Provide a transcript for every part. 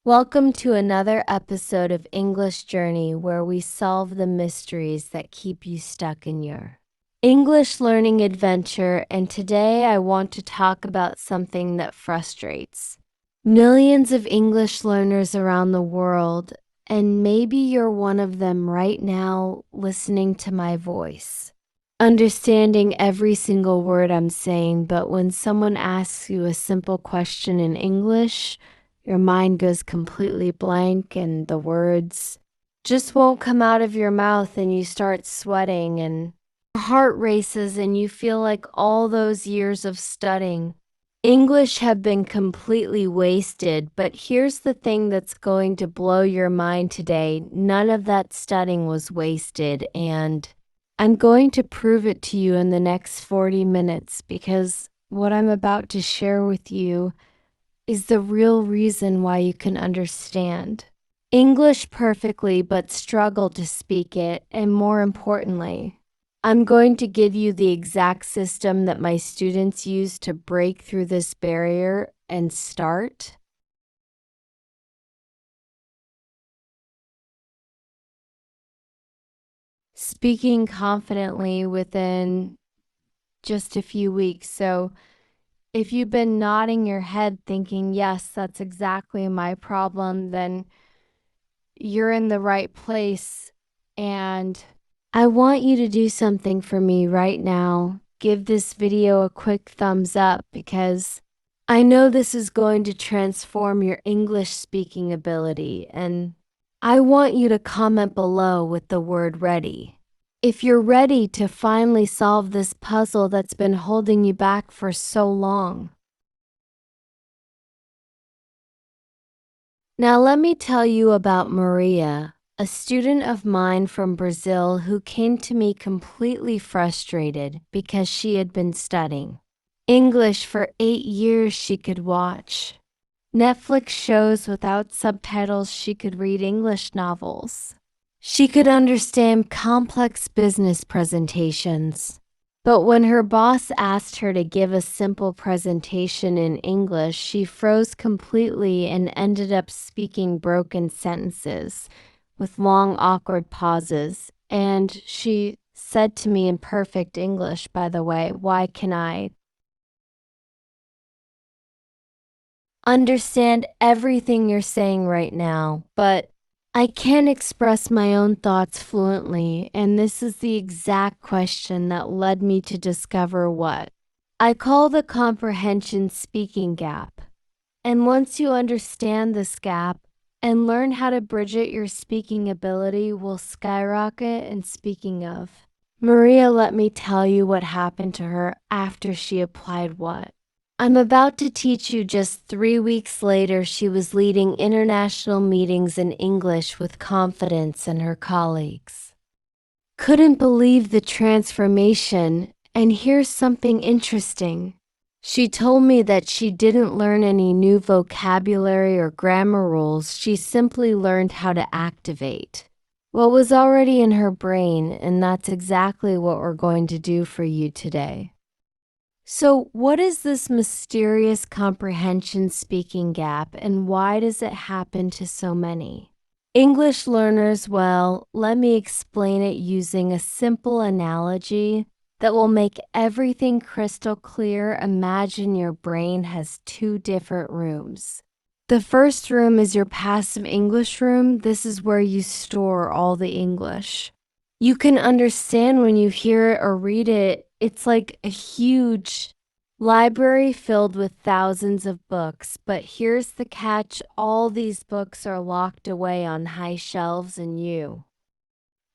Welcome to another episode of English Journey, where we solve the mysteries that keep you stuck in your English learning adventure. And today I want to talk about something that frustrates millions of English learners around the world. And maybe you're one of them right now listening to my voice, understanding every single word I'm saying, but when someone asks you a simple question in English, your mind goes completely blank and the words just won't come out of your mouth, and you start sweating and your heart races and you feel like all those years of studying English have been completely wasted. But here's the thing that's going to blow your mind today. None of that studying was wasted, and I'm going to prove it to you in the next 40 minutes, because what I'm about to share with you is the real reason why you can understand English perfectly but struggle to speak it. And more importantly, I'm going to give you the exact system that my students use to break through this barrier and start speaking confidently within just a few weeks. So if you've been nodding your head thinking, yes, that's exactly my problem, then you're in the right place. And I want you to do something for me right now. Give this video a quick thumbs up, because I know this is going to transform your English speaking ability. And I want you to comment below with the word ready if you're ready to finally solve this puzzle that's been holding you back for so long. Now let me tell you about Maria, a student of mine from Brazil who came to me completely frustrated because she had been studying English for 8 years. She could watch Netflix shows without subtitles. She could read English novels. She could understand complex business presentations. But when her boss asked her to give a simple presentation in English, she froze completely and ended up speaking broken sentences with long, awkward pauses. And she said to me in perfect English, by the way, "Why can I understand everything you're saying right now, but I can't express my own thoughts fluently?" And this is the exact question that led me to discover what I call the comprehension speaking gap. And once you understand this gap and learn how to bridge it, your speaking ability will skyrocket. And speaking of Maria, let me tell you what happened to her after she applied what I'm about to teach you. Just 3 weeks later, she was leading international meetings in English with confidence, and her colleagues couldn't believe the transformation. And here's something interesting. She told me that she didn't learn any new vocabulary or grammar rules. She simply learned how to activate what was already in her brain, and that's exactly what we're going to do for you today. So, what is this mysterious comprehension speaking gap, and why does it happen to so many English learners? Well, let me explain it using a simple analogy that will make everything crystal clear. Imagine your brain has 2 different rooms. The first room is your passive English room. This is where you store all the English you can understand when you hear it or read it. It's like a huge library filled with thousands of books. But here's the catch: all these books are locked away on high shelves, and you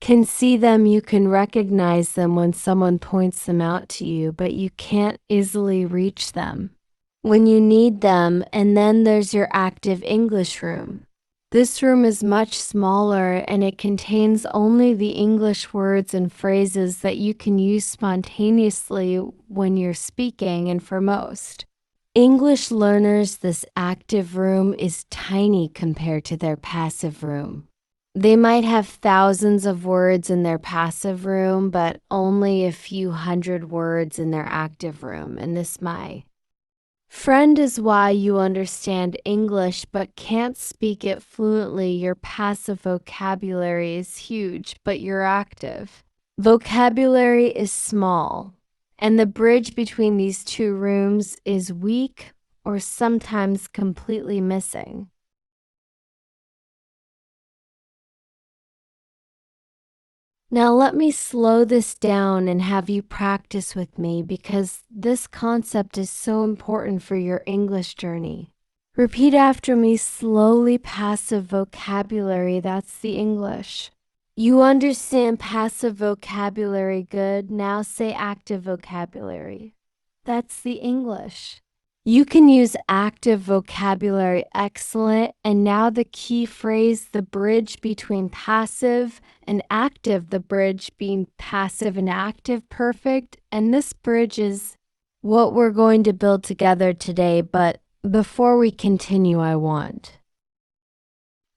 can see them, you can recognize them when someone points them out to you, but you can't easily reach them when you need them. And then there's your active English room. This room is much smaller, and it contains only the English words and phrases that you can use spontaneously when you're speaking. And for most English learners, this active room is tiny compared to their passive room. They might have thousands of words in their passive room, but only a few hundred words in their active room. And this might Friend is why you understand English but can't speak it fluently. Your passive vocabulary is huge, but you're active. Vocabulary is small, and the bridge between these two rooms is weak or sometimes completely missing. Now let me slow this down and have you practice with me because this concept is so important for your English journey. Repeat after me slowly. Passive vocabulary, that's the English. You understand passive vocabulary good. Now say active vocabulary. That's the English. You can use active vocabulary excellent. And now the key phrase, the bridge between passive and active, the bridge being passive and active, perfect. And this bridge is what we're going to build together today. But before we continue, I want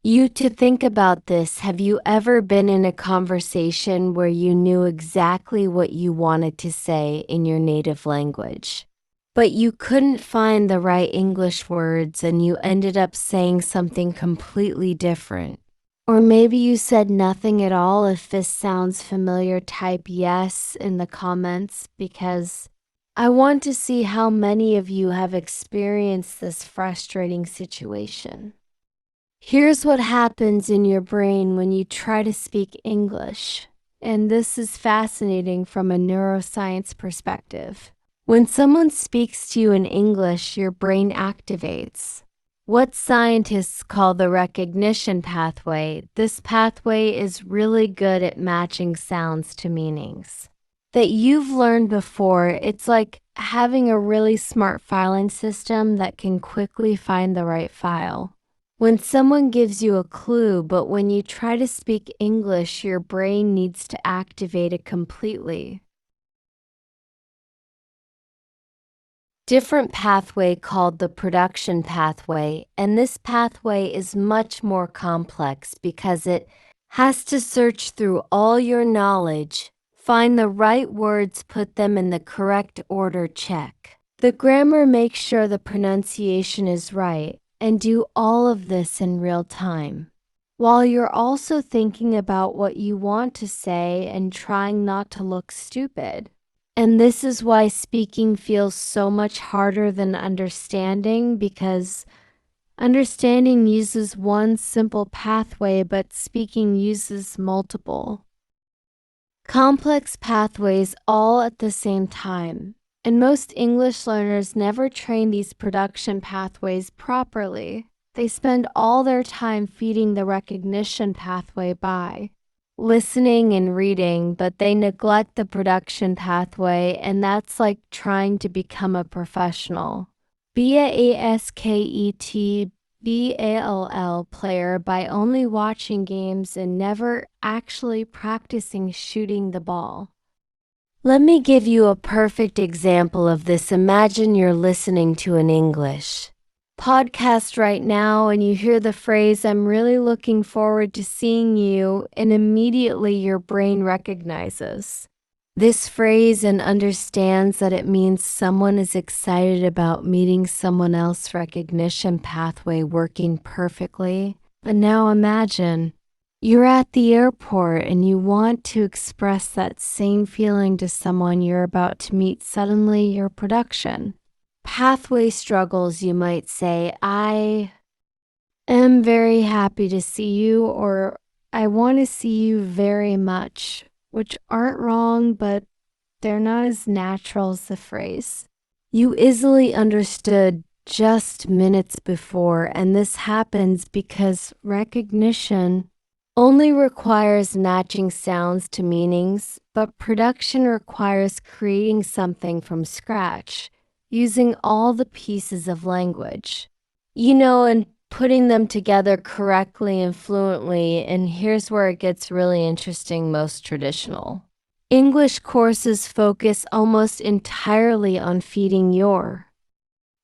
you to think about this. Have you ever been in a conversation where you knew exactly what you wanted to say in your native language, but you couldn't find the right English words and you ended up saying something completely different? Or maybe you said nothing at all. If this sounds familiar, type yes in the comments because I want to see how many of you have experienced this frustrating situation. Here's what happens in your brain when you try to speak English, and this is fascinating from a neuroscience perspective. When someone speaks to you in English, your brain activates what scientists call the recognition pathway. This pathway is really good at matching sounds to meanings that you've learned before. It's like having a really smart filing system that can quickly find the right file when someone gives you a clue, but when you try to speak English, your brain needs to activate it completely. Different pathway called the production pathway, and this pathway is much more complex because it has to search through all your knowledge, find the right words, put them in the correct order, check the grammar, make sure the pronunciation is right, and do all of this in real time, while you're also thinking about what you want to say and trying not to look stupid. And this is why speaking feels so much harder than understanding, because understanding uses one simple pathway, but speaking uses multiple complex pathways all at the same time. And most English learners never train these production pathways properly. They spend all their time feeding the recognition pathway by listening and reading, but they neglect the production pathway, and that's like trying to become a professional. Be a basketball player by only watching games and never actually practicing shooting the ball. Let me give you a perfect example of this. Imagine you're listening to an English podcast right now and you hear the phrase, "I'm really looking forward to seeing you," and immediately your brain recognizes this phrase and understands that it means someone is excited about meeting someone else. Recognition pathway working perfectly. But now imagine you're at the airport and you want to express that same feeling to someone you're about to meet. Suddenly, your production pathway struggles. You might say, "I am very happy to see you," or "I want to see you very much," which aren't wrong, but they're not as natural as the phrase you easily understood just minutes before. And this happens because recognition only requires matching sounds to meanings, but production requires creating something from scratch, using all the pieces of language, and putting them together correctly and fluently. And here's where it gets really interesting. Most traditional English courses focus almost entirely on feeding your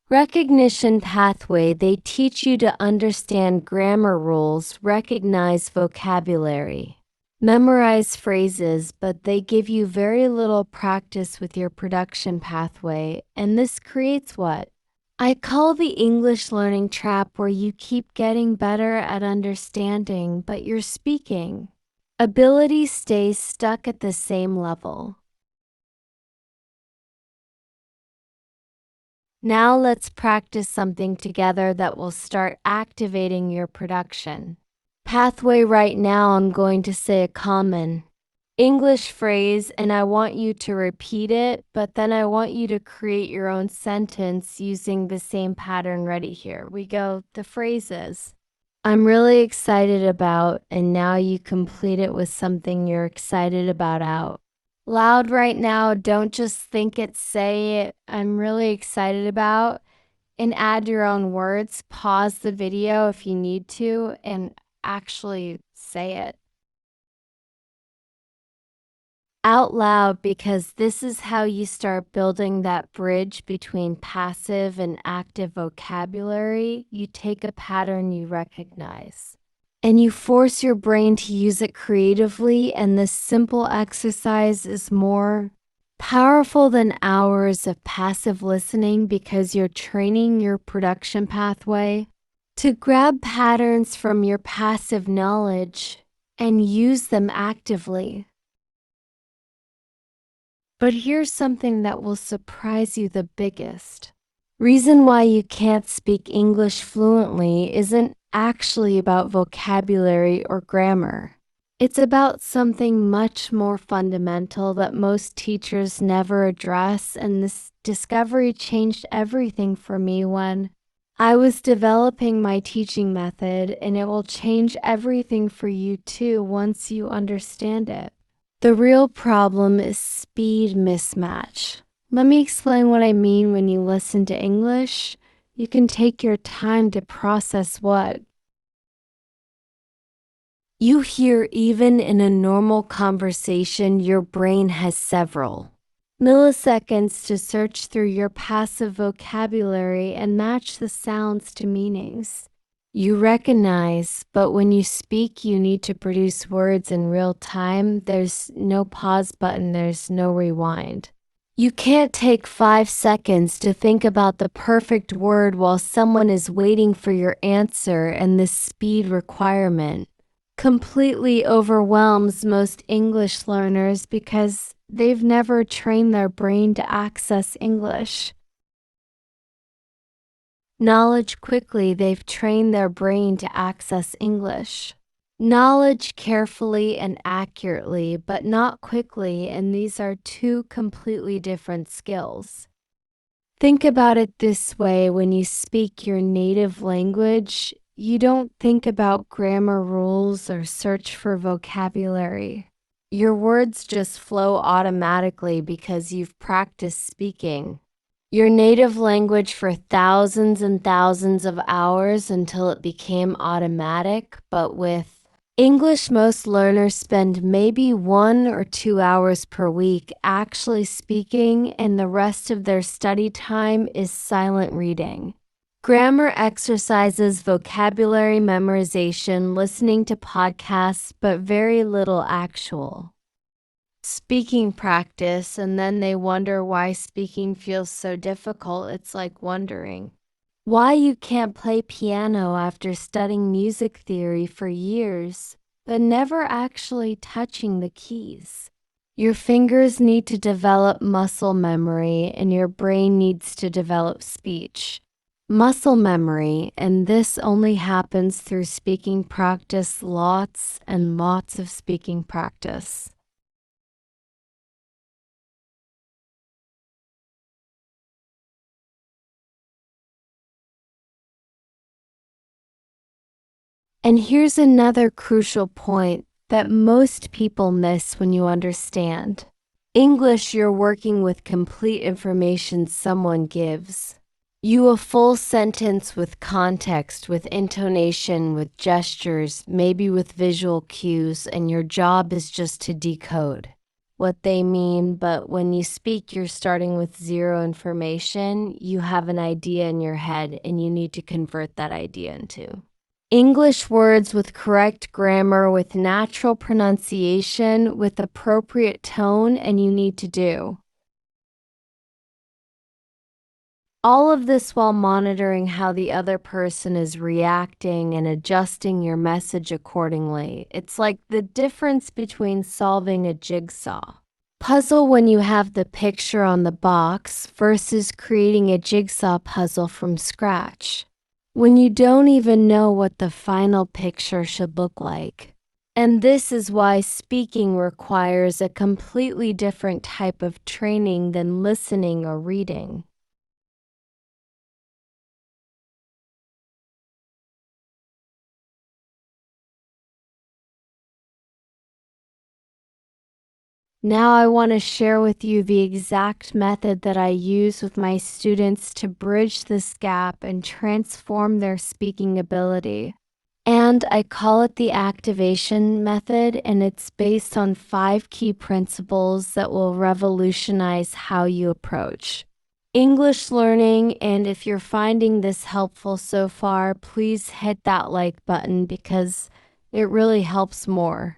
recognition pathway. They teach you to understand grammar rules, recognize vocabulary, memorize phrases, but they give you very little practice with your production pathway. And this creates what I call the English learning trap where you keep getting better at understanding, but your speaking ability stays stuck at the same level. Now let's practice something together that will start activating your production pathway. Right now, I'm going to say a common English phrase and I want you to repeat it, but then I want you to create your own sentence using the same pattern. Ready? Here we go. The phrase is, I'm really excited about, and now you complete it with something you're excited about out loud right now. Don't just think it, say it. I'm really excited about, and add your own words. Pause the video if you need to and actually say it out loud, because this is how you start building that bridge between passive and active vocabulary. You take a pattern you recognize and you force your brain to use it creatively, and this simple exercise is more powerful than hours of passive listening because you're training your production pathway to grab patterns from your passive knowledge and use them actively. But here's something that will surprise you: the biggest reason why you can't speak English fluently isn't actually about vocabulary or grammar. It's about something much more fundamental that most teachers never address, and this discovery changed everything for me when I was developing my teaching method, and it will change everything for you too once you understand it. The real problem is speed mismatch. Let me explain what I mean. When you listen to English, you can take your time to process what you hear. Even in a normal conversation, your brain has several milliseconds to search through your passive vocabulary and match the sounds to meanings you recognize. But when you speak, you need to produce words in real time. There's no pause button, there's no rewind. You can't take 5 seconds to think about the perfect word while someone is waiting for your answer, and this speed requirement completely overwhelms most English learners because they've never trained their brain to access English knowledge quickly. They've trained their brain to access English knowledge carefully and accurately, but not quickly, and these are two completely different skills. Think about it this way: when you speak your native language, you don't think about grammar rules or search for vocabulary. Your words just flow automatically because you've practiced speaking your native language for thousands and thousands of hours until it became automatic. But with English, most learners spend maybe 1 or 2 hours per week actually speaking, and the rest of their study time is silent reading, grammar exercises, vocabulary memorization, listening to podcasts, but very little actual speaking practice. And then they wonder why speaking feels so difficult. It's like wondering why you can't play piano after studying music theory for years, but never actually touching the keys. Your fingers need to develop muscle memory, and your brain needs to develop speech muscle memory, and this only happens through speaking practice, lots and lots of speaking practice. And here's another crucial point that most people miss: when you understand English, you're working with complete information. Someone gives you a full sentence with context, with intonation, with gestures, maybe with visual cues, and your job is just to decode what they mean. But when you speak, you're starting with zero information. You have an idea in your head, and you need to convert that idea into English words with correct grammar, with natural pronunciation, with appropriate tone, and you need to do All of this while monitoring how the other person is reacting and adjusting your message accordingly. It's like the difference between solving a jigsaw puzzle when you have the picture on the box versus creating a jigsaw puzzle from scratch, when you don't even know what the final picture should look like. And this is why speaking requires a completely different type of training than listening or reading. Now I want to share with you the exact method that I use with my students to bridge this gap and transform their speaking ability. And I call it the activation method, and it's based on 5 key principles that will revolutionize how you approach English learning. And if you're finding this helpful so far, please hit that like button because it really helps more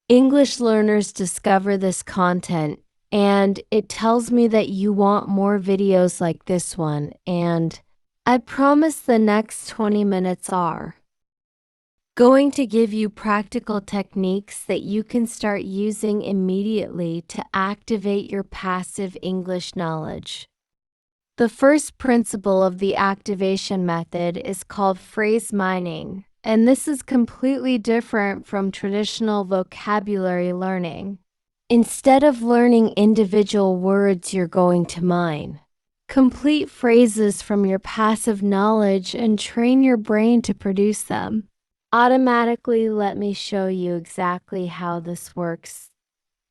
English learners discover this content, and it tells me that you want more videos like this one, and I promise the next 20 minutes are going to give you practical techniques that you can start using immediately to activate your passive English knowledge. The first principle of the activation method is called phrase mining, and this is completely different from traditional vocabulary learning. Instead of learning individual words, you're going to mine complete phrases from your passive knowledge and train your brain to produce them automatically. Let me show you exactly how this works.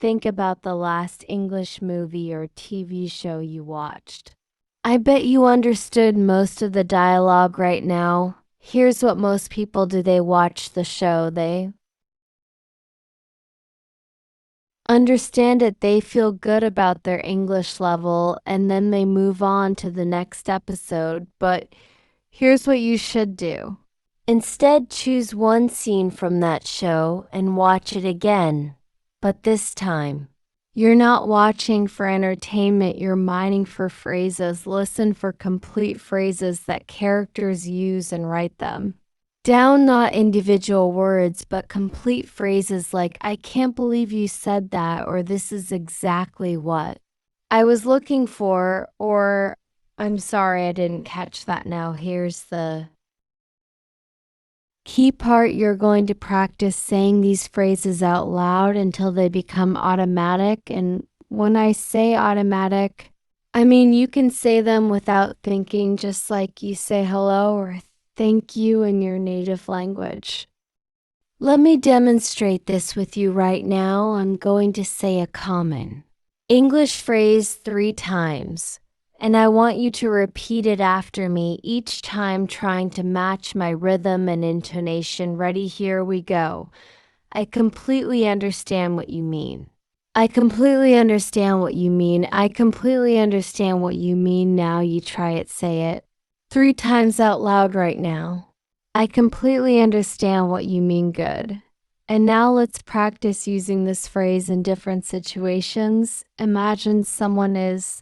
Think about the last English movie or TV show you watched. I bet you understood most of the dialogue right now. Here's what most people do. They watch the show, they understand it, they feel good about their English level, and then they move on to the next episode. But here's what you should do. Instead, choose one scene from that show and watch it again. But this time, you're not watching for entertainment, you're mining for phrases. Listen for complete phrases that characters use and write them down, not individual words, but complete phrases like, I can't believe you said that, or this is exactly what I was looking for, or I'm sorry I didn't catch that. Now here's the key part. You're going to practice saying these phrases out loud until they become automatic. And when I say automatic, I mean you can say them without thinking, just like you say hello or thank you in your native language. Let me demonstrate this with you right now. I'm going to say a common English phrase 3 times, and I want you to repeat it after me, each time trying to match my rhythm and intonation. Ready? Here we go. I completely understand what you mean. I completely understand what you mean. I completely understand what you mean. Now you try it. Say it 3 times out loud right now. I completely understand what you mean. Good. And now let's practice using this phrase in different situations. Imagine someone is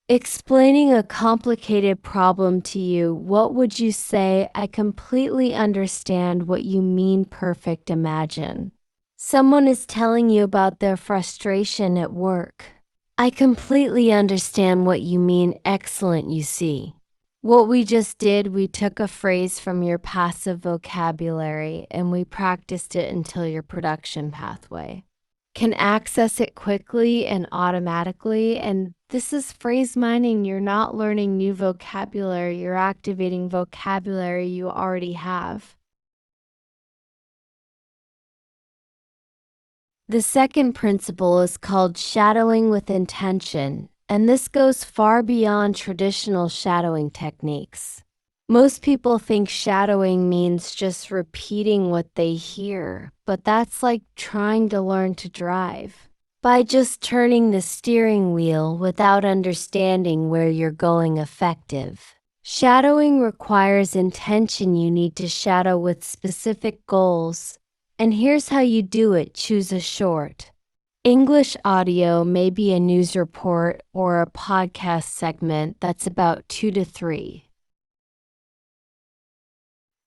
explaining a complicated problem to you. What would you say? I completely understand what you mean. Perfect. Imagine someone is telling you about their frustration at work. I completely understand what you mean. Excellent. You see what we just did? We took a phrase from your passive vocabulary and we practiced it until your production pathway can access it quickly and automatically. And this is phrase mining. You're not learning new vocabulary, you're activating vocabulary you already have. The second principle is called shadowing with intention, and this goes far beyond traditional shadowing techniques. Most people think shadowing means just repeating what they hear, but that's like trying to learn to drive by just turning the steering wheel without understanding where you're going. Effective shadowing requires intention. You need to shadow with specific goals. And here's how you do it. Choose a short, English audio may be a news report or a podcast segment that's about 2 to 3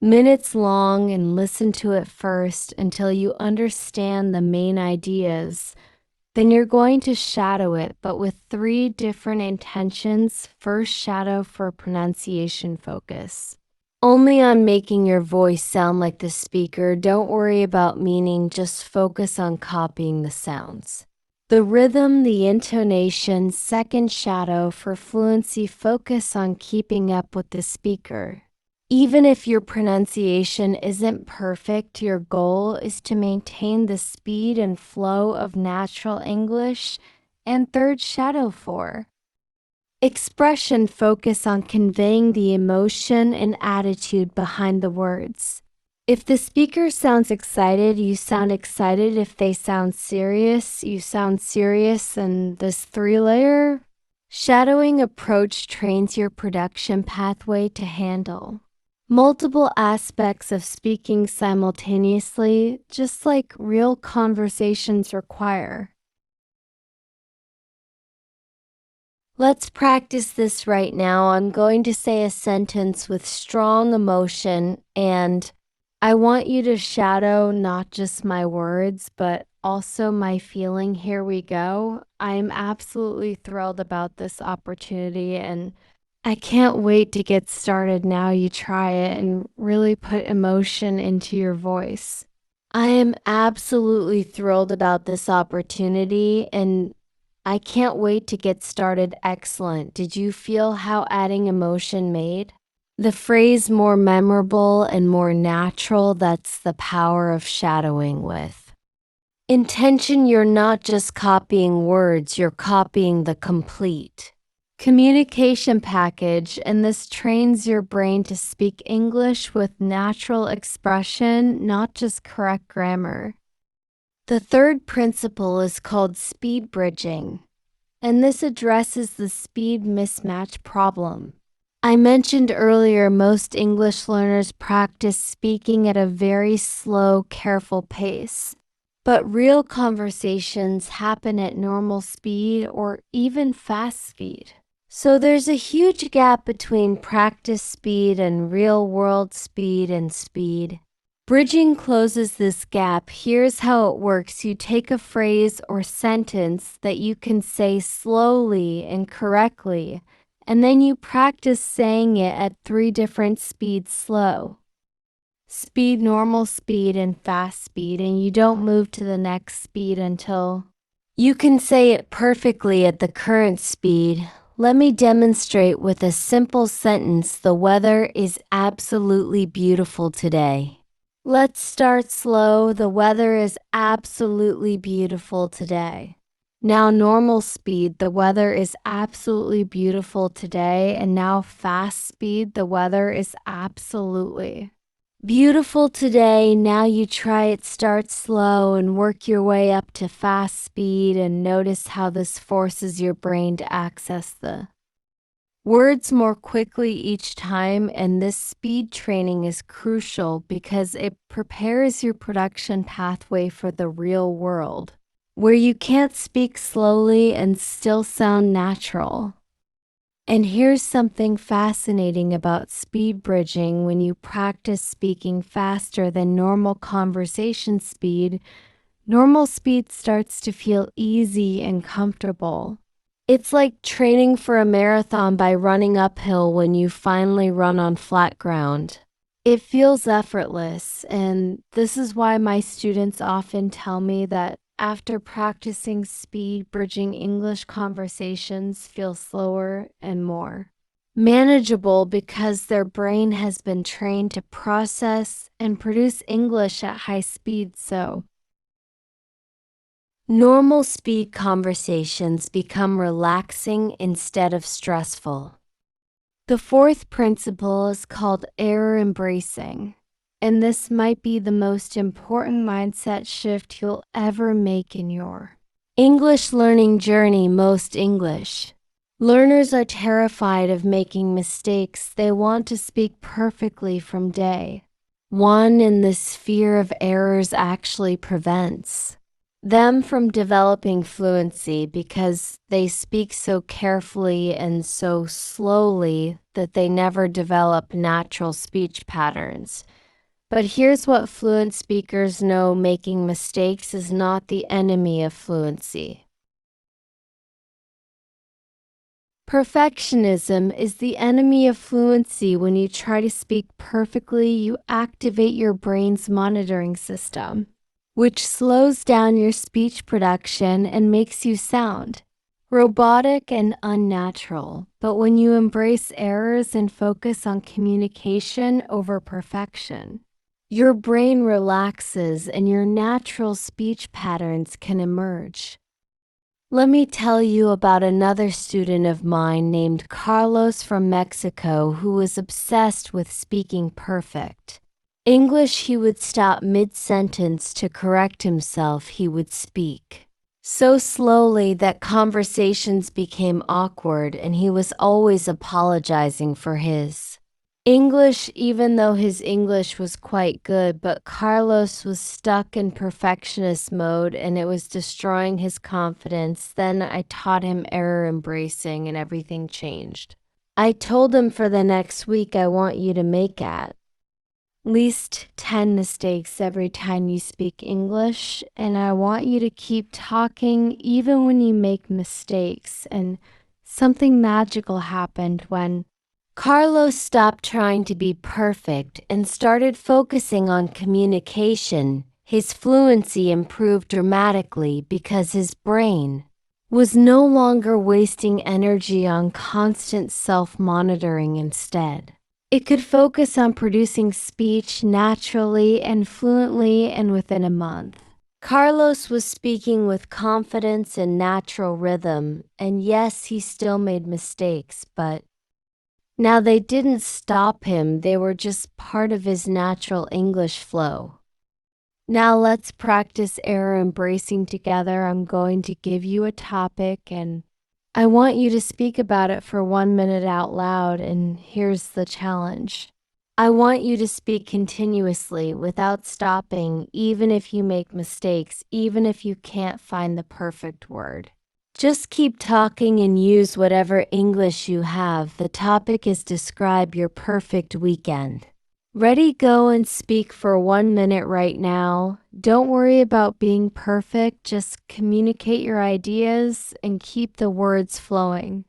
minutes long, and listen to it first until you understand the main ideas. Then you're going to shadow it, but with 3 different intentions. First, shadow for pronunciation focus. Only on making your voice sound like the speaker. Don't worry about meaning, just focus on copying the sounds. The rhythm, the intonation. Second, shadow for fluency. Focus on keeping up with the speaker. Even if your pronunciation isn't perfect, your goal is to maintain the speed and flow of natural English. And third, shadow for expression. Focus on conveying the emotion and attitude behind the words. If the speaker sounds excited, you sound excited. If they sound serious, you sound serious. And this 3-layer shadowing approach trains your production pathway to handle multiple aspects of speaking simultaneously, just like real conversations require. Let's practice this right now. I'm going to say a sentence with strong emotion, and I want you to shadow not just my words, but also my feeling. Here we go. I'm absolutely thrilled about this opportunity, and I can't wait to get started. Now you try it and really put emotion into your voice. I am absolutely thrilled about this opportunity, and I can't wait to get started. Excellent. Did you feel how adding emotion made the phrase more memorable and more natural? That's the power of shadowing with intention. You're not just copying words, you're copying the complete communication package, and this trains your brain to speak English with natural expression, not just correct grammar. The third principle is called speed bridging, and this addresses the speed mismatch problem. I mentioned earlier, most English learners practice speaking at a very slow, careful pace. But real conversations happen at normal speed or even fast speed. So there's a huge gap between practice speed and real-world speed and speed. Bridging closes this gap. Here's how it works. You take a phrase or sentence that you can say slowly and correctly, and then you practice saying it at 3 different speeds: slow speed, normal speed, and fast speed, and you don't move to the next speed until you can say it perfectly at the current speed. Let me demonstrate with a simple sentence. The weather is absolutely beautiful today. Let's start slow. The weather is absolutely beautiful today. Now normal speed. The weather is absolutely beautiful today. And now fast speed. The weather is absolutely beautiful today. Now you try it. Start slow and work your way up to fast speed, and notice how this forces your brain to access the words more quickly each time. And this speed training is crucial because it prepares your production pathway for the real world, where you can't speak slowly and still sound natural. And here's something fascinating about speed bridging. When you practice speaking faster than normal conversation speed, normal speed starts to feel easy and comfortable. It's like training for a marathon by running uphill when you finally run on flat ground. It feels effortless, and this is why my students often tell me that after practicing speed bridging, English conversations feel slower and more manageable because their brain has been trained to process and produce English at high speed. So normal speed conversations become relaxing instead of stressful. The fourth principle is called error embracing, and this might be the most important mindset shift you'll ever make in your English learning journey. Most English learners are terrified of making mistakes. They want to speak perfectly from day one, and this fear of errors actually prevents them from developing fluency because they speak so carefully and so slowly that they never develop natural speech patterns. But here's what fluent speakers know: making mistakes is not the enemy of fluency. Perfectionism is the enemy of fluency. When you try to speak perfectly, you activate your brain's monitoring system, which slows down your speech production and makes you sound robotic and unnatural. But when you embrace errors and focus on communication over perfection, your brain relaxes and your natural speech patterns can emerge. Let me tell you about another student of mine named Carlos from Mexico who was obsessed with speaking perfect English. He would stop mid-sentence to correct himself. He would speak so slowly that conversations became awkward, and he was always apologizing for his English, even though his English was quite good. But Carlos was stuck in perfectionist mode and it was destroying his confidence. Then I taught him error embracing and everything changed. I told him, for the next week, I want you to make at least 10 mistakes every time you speak English, and I want you to keep talking even when you make mistakes. And something magical happened when Carlos stopped trying to be perfect and started focusing on communication. His fluency improved dramatically because his brain was no longer wasting energy on constant self-monitoring. Instead, it could focus on producing speech naturally and fluently, and within a month, Carlos was speaking with confidence and natural rhythm. And yes, he still made mistakes, but now they didn't stop him. They were just part of his natural English flow. Now let's practice error embracing together. I'm going to give you a topic and I want you to speak about it for 1 minute out loud. And here's the challenge. I want you to speak continuously without stopping, even if you make mistakes, even if you can't find the perfect word. Just keep talking and use whatever English you have. The topic is describe your perfect weekend. Ready, go and speak for 1 minute right now. Don't worry about being perfect. Just communicate your ideas and keep the words flowing.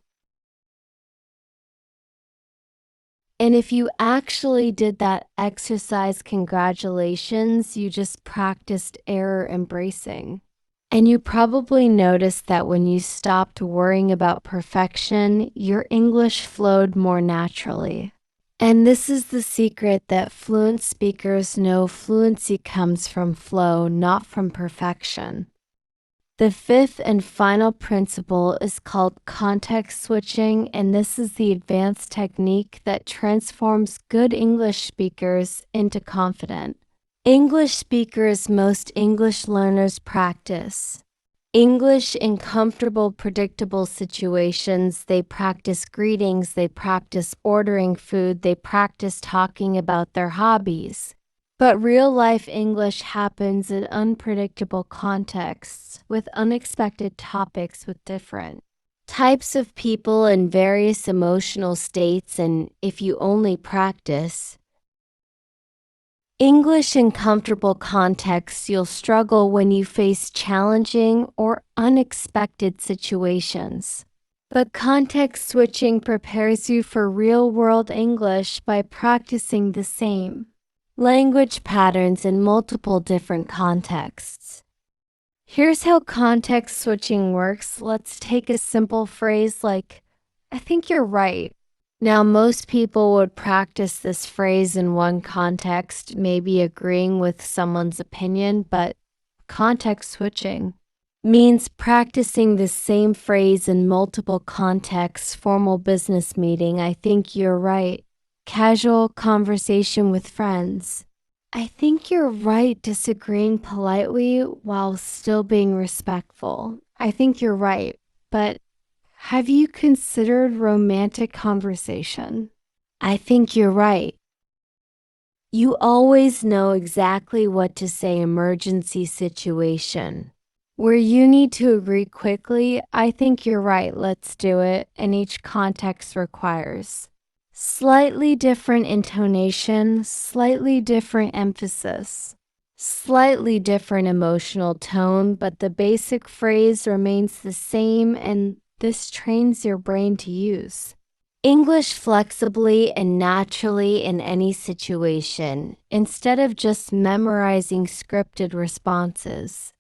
And if you actually did that exercise, congratulations, you just practiced error embracing. And you probably noticed that when you stopped worrying about perfection, your English flowed more naturally. And this is the secret that fluent speakers know: fluency comes from flow, not from perfection. The fifth and final principle is called context switching, and this is the advanced technique that transforms good English speakers into confident English speakers. Most English learners practice English in comfortable, predictable situations. They practice greetings, they practice ordering food, they practice talking about their hobbies. But real-life English happens in unpredictable contexts, with unexpected topics, with different types of people and various emotional states. And if you only practice English in comfortable contexts, you'll struggle when you face challenging or unexpected situations. But context switching prepares you for real-world English by practicing the same language patterns in multiple different contexts. Here's how context switching works. Let's take a simple phrase like, I think you're right. Now, most people would practice this phrase in one context, maybe agreeing with someone's opinion, but context switching means practicing the same phrase in multiple contexts. Formal business meeting, I think you're right. Casual conversation with friends, I think you're right. Disagreeing politely while still being respectful, I think you're right. But have you considered romantic conversation? I think you're right. You always know exactly what to say. Emergency situation, Where you need to agree quickly, I think you're right, let's do it, and each context requires slightly different intonation, slightly different emphasis, slightly different emotional tone, but the basic phrase remains the same, and this trains your brain to use English flexibly and naturally in any situation, instead of just memorizing scripted responses.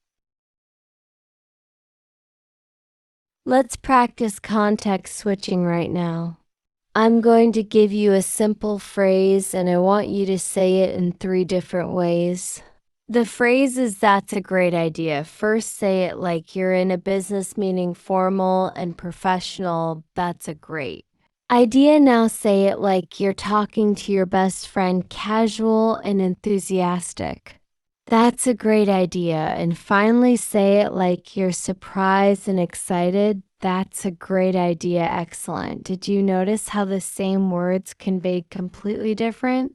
Let's practice context switching right now. I'm going to give you a simple phrase and I want you to say it in 3 different ways. The phrase is "that's a great idea." First, say it like you're in a business meeting, formal and professional. That's a great idea. Now say it like you're talking to your best friend, casual and enthusiastic. That's a great idea. And finally, say it like you're surprised and excited. That's a great idea. Excellent. Did you notice how the same words convey completely different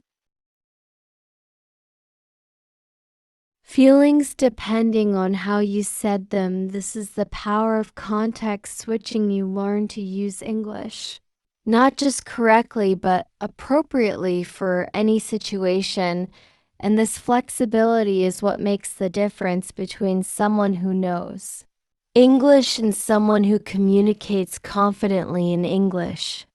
feelings depending on how you said them? This is the power of context switching. You learn to use English, not just correctly, but appropriately for any situation. And this flexibility is what makes the difference between someone who knows English and someone who communicates confidently in English.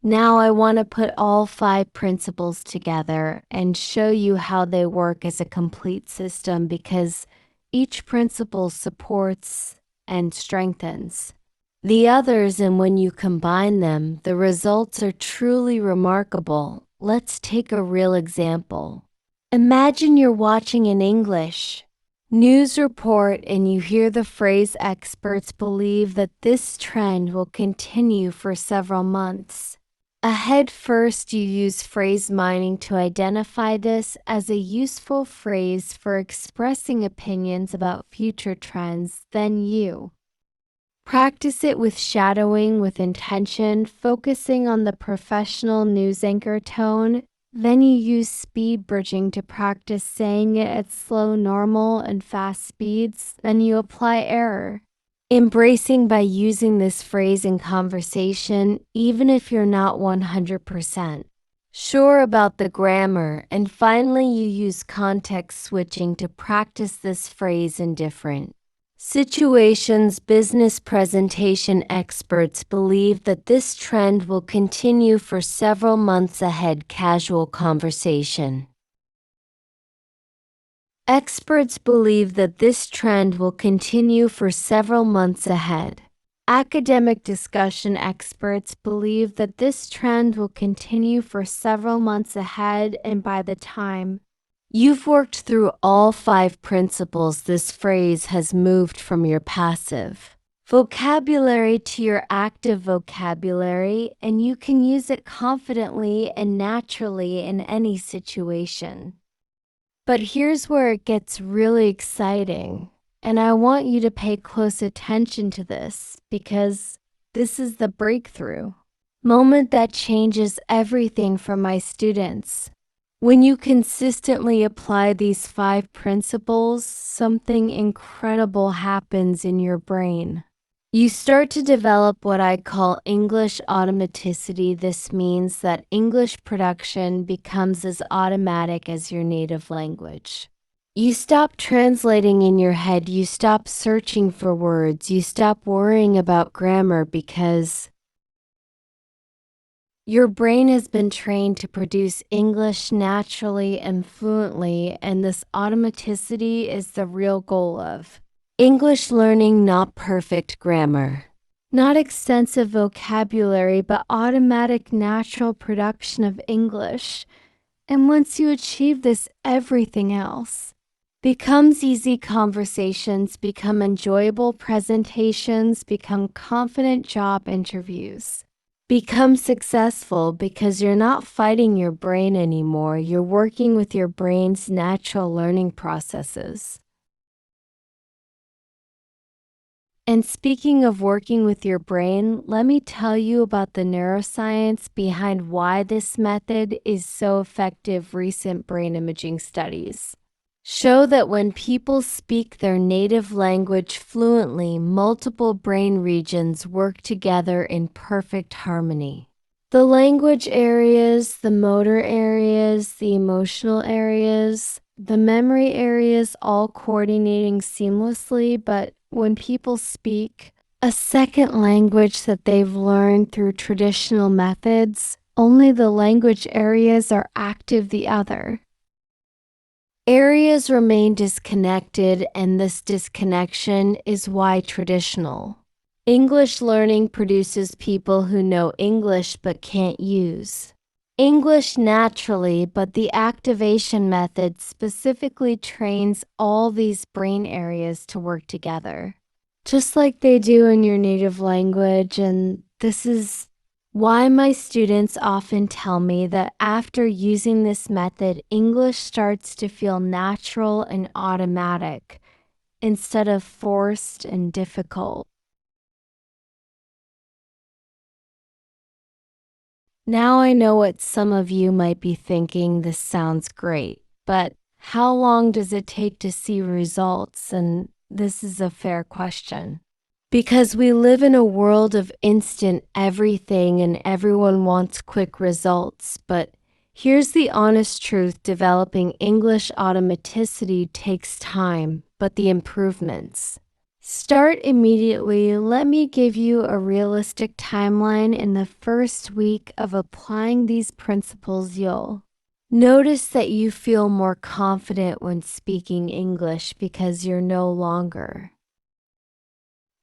Now I want to put all 5 principles together and show you how they work as a complete system, because each principle supports and strengthens the others, and when you combine them, the results are truly remarkable. Let's take a real example. Imagine you're watching an English news report and you hear the phrase "experts believe that this trend will continue for several months ahead." First, you use phrase mining to identify this as a useful phrase for expressing opinions about future trends. Then you practice it with shadowing with intention, focusing on the professional news anchor tone. Then you use speed bridging to practice saying it at slow, normal, and fast speeds. Then you apply error embracing by using this phrase in conversation, even if you're not 100% sure about the grammar. And finally, you use context switching to practice this phrase in different situations. Business presentation experts believe that this trend will continue for several months ahead. Casual conversation. Experts believe that this trend will continue for several months ahead. Academic discussion. Experts believe that this trend will continue for several months ahead, and by the time you've worked through all 5 principles, this phrase has moved from your passive vocabulary to your active vocabulary, and you can use it confidently and naturally in any situation. But here's where it gets really exciting, and I want you to pay close attention to this, because this is the breakthrough moment that changes everything for my students. When you consistently apply these 5 principles, something incredible happens in your brain. You start to develop what I call English automaticity. This means that English production becomes as automatic as your native language. You stop translating in your head, you stop searching for words, you stop worrying about grammar, because your brain has been trained to produce English naturally and fluently, and this automaticity is the real goal of English learning. Not perfect grammar, not extensive vocabulary, but automatic, natural production of English. And once you achieve this, everything else becomes easy. Conversations become enjoyable, presentations become confident, job interviews become successful, because you're not fighting your brain anymore. You're working with your brain's natural learning processes. And speaking of working with your brain, let me tell you about the neuroscience behind why this method is so effective. Recent brain imaging studies show that when people speak their native language fluently, multiple brain regions work together in perfect harmony. The language areas, the motor areas, the emotional areas, the memory areas all coordinating seamlessly, but when people speak a second language that they've learned through traditional methods, only the language areas are active the other. Areas remain disconnected, and this disconnection is why traditional English learning produces people who know English but can't use English naturally, but the activation method specifically trains all these brain areas to work together, just like they do in your native language. And this is why my students often tell me that after using this method, English starts to feel natural and automatic instead of forced and difficult. Now I know what some of you might be thinking. This sounds great, but how long does it take to see results? And this is a fair question. Because we live in a world of instant everything and everyone wants quick results. But here's the honest truth: developing English automaticity takes time, but the improvements start immediately. Let me give you a realistic timeline. In the first week of applying these principles, you'll notice that you feel more confident when speaking English because you're no longer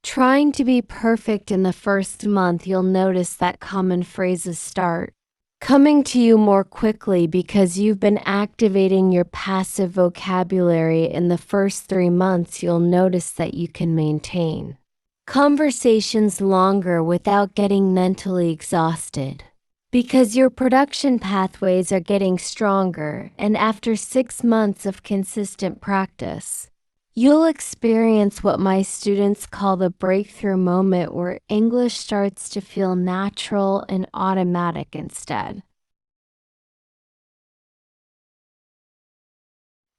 trying to be perfect. In the first month, you'll notice that common phrases start coming to you more quickly because you've been activating your passive vocabulary. In the first 3 months, you'll notice that you can maintain conversations longer without getting mentally exhausted because your production pathways are getting stronger. And after 6 months of consistent practice, you'll experience what my students call the breakthrough moment, where English starts to feel natural and automatic instead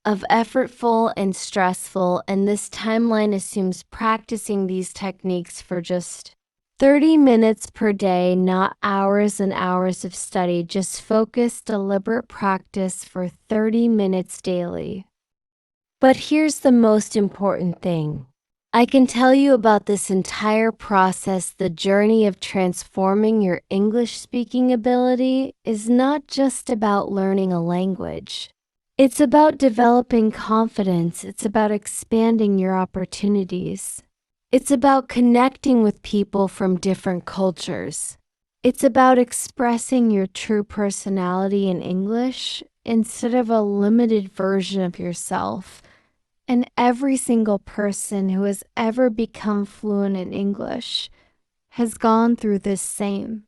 of effortful and stressful. And this timeline assumes practicing these techniques for just 30 minutes per day, not hours and hours of study, just focused, deliberate practice for 30 minutes daily. But here's the most important thing. I can tell you about this entire process. The journey of transforming your English speaking ability is not just about learning a language. It's about developing confidence. It's about expanding your opportunities. It's about connecting with people from different cultures. It's about expressing your true personality in English instead of a limited version of yourself. And every single person who has ever become fluent in English has gone through this same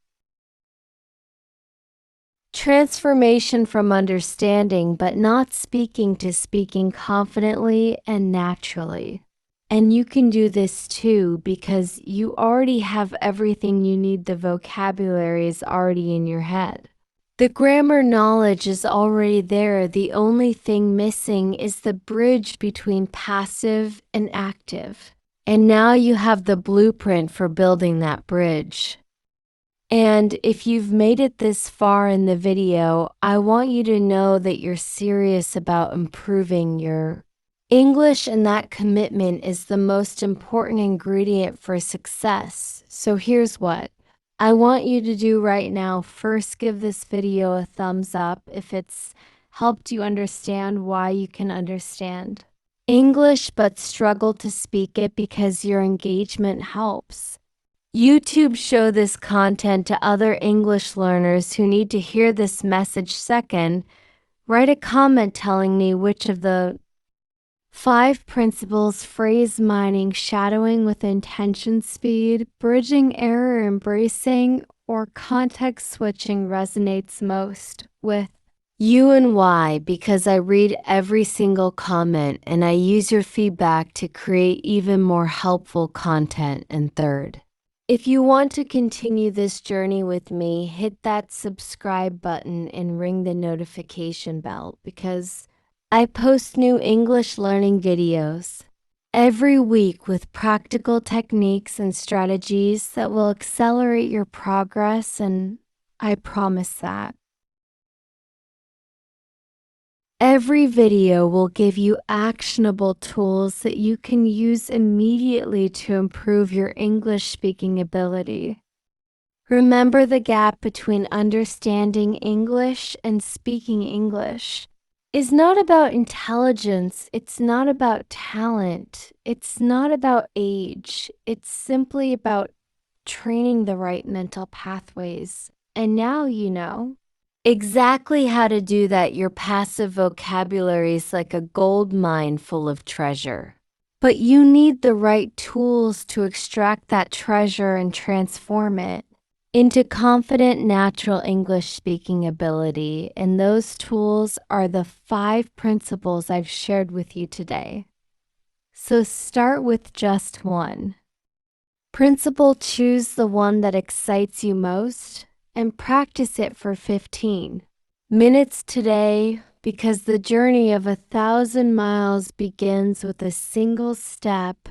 transformation, from understanding but not speaking to speaking confidently and naturally. And you can do this too because you already have everything you need. The vocabulary is already in your head. The grammar knowledge is already there. The only thing missing is the bridge between passive and active. And now you have the blueprint for building that bridge. And if you've made it this far in the video, I want you to know that you're serious about improving your English, and that commitment is the most important ingredient for success. So here's what I want you to do right now. First, give this video a thumbs up if it's helped you understand why you can understand English but struggle to speak it because your engagement helps YouTube show this content to other English learners who need to hear this message. Second, write a comment telling me which of the 5 principles: phrase mining, shadowing with intention, speed, bridging error, embracing, or context switching resonates most with you and why. Because I read every single comment and I use your feedback to create even more helpful content. And third, if you want to continue this journey with me, hit that subscribe button and ring the notification bell, because I post new English learning videos every week with practical techniques and strategies that will accelerate your progress, and I promise that. Every video will give you actionable tools that you can use immediately to improve your English speaking ability. Remember, the gap between understanding English and speaking English is not about intelligence, it's not about talent, it's not about age, it's simply about training the right mental pathways. And now you know exactly how to do that. Your passive vocabulary is like a gold mine full of treasure. But you need the right tools to extract that treasure and transform it into confident, natural English speaking ability. And those tools are the 5 principles I've shared with you today. So start with just one. Principle: choose the one that excites you most and practice it for 15 minutes today, because the journey of 1,000 miles begins with a single step,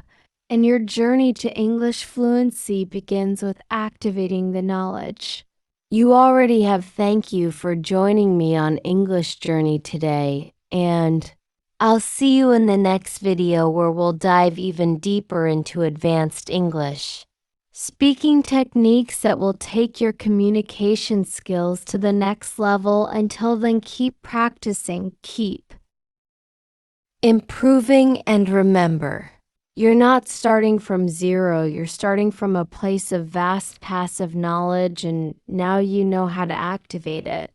and your journey to English fluency begins with activating the knowledge you already have. Thank you for joining me on English Journey today, and I'll see you in the next video where we'll dive even deeper into advanced English speaking techniques that will take your communication skills to the next level. Until then, keep practicing, keep improving, and remember, you're not starting from zero, you're starting from a place of vast passive knowledge, and now you know how to activate it.